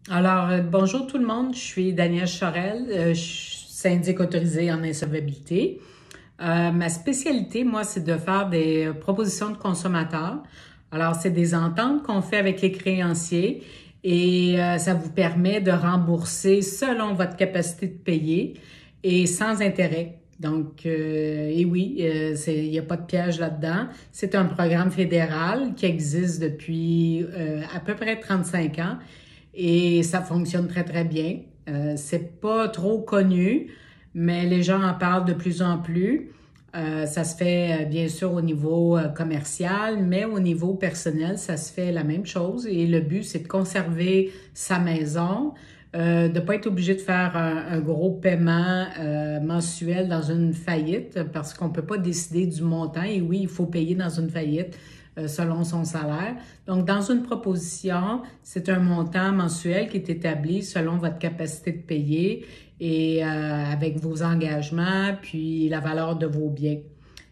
Bonjour tout le monde, je suis Danielle Chorel, je suis syndic autorisé en insolvabilité. Ma spécialité, moi, c'est de faire des propositions de consommateurs. Alors, c'est des ententes qu'on fait avec les créanciers et ça vous permet de rembourser selon votre capacité de payer et sans intérêt. Et oui, il n'y a pas de piège là-dedans. C'est un programme fédéral qui existe depuis à peu près 35 ans et ça fonctionne très, très bien. C'est pas trop connu, mais les gens en parlent de plus en plus. Ça se fait bien sûr au niveau commercial, mais au niveau personnel, ça se fait la même chose. Et le but, c'est de conserver sa maison, de ne pas être obligé de faire un gros paiement mensuel dans une faillite parce qu'on ne peut pas décider du montant. Et oui, il faut payer dans une faillite selon son salaire. Donc, dans une proposition, c'est un montant mensuel qui est établi selon votre capacité de payer et avec vos engagements, puis la valeur de vos biens.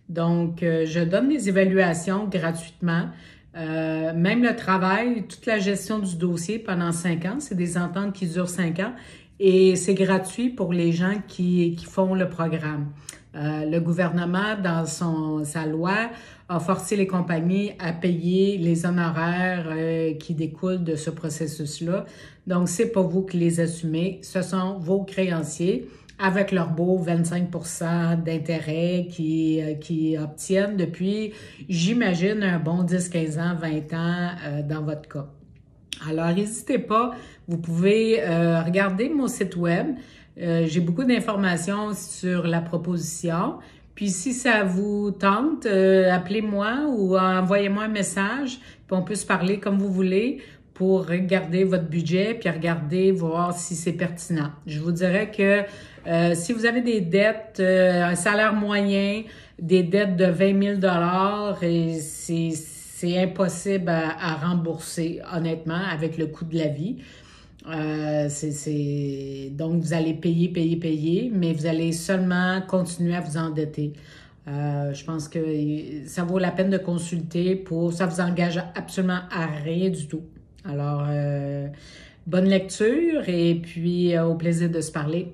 Donc, je donne des évaluations gratuitement. Même le travail, toute la gestion du dossier pendant 5 ans, c'est des ententes qui durent 5 ans et c'est gratuit pour les gens qui font le programme. Le gouvernement, dans sa loi, a forcé les compagnies à payer les honoraires qui découlent de ce processus-là. Donc, c'est pas vous qui les assumez, ce sont vos créanciers avec leur beau 25% d'intérêt qui obtiennent depuis, j'imagine, un bon 10, 15 ans, 20 ans dans votre cas. Alors, n'hésitez pas, vous pouvez regarder mon site web. J'ai beaucoup d'informations sur la proposition. Puis si ça vous tente, appelez-moi ou envoyez-moi un message, puis on peut se parler comme vous voulez pour regarder votre budget, puis regarder, voir si c'est pertinent. Je vous dirais que si vous avez des dettes, un salaire moyen, des dettes de 20 000 et c'est impossible à rembourser, honnêtement, avec le coût de la vie. Donc, vous allez payer, payer, payer, mais vous allez seulement continuer à vous endetter. Je pense que ça vaut la peine de consulter ça vous engage absolument à rien du tout. Alors, bonne lecture et puis au plaisir de se parler.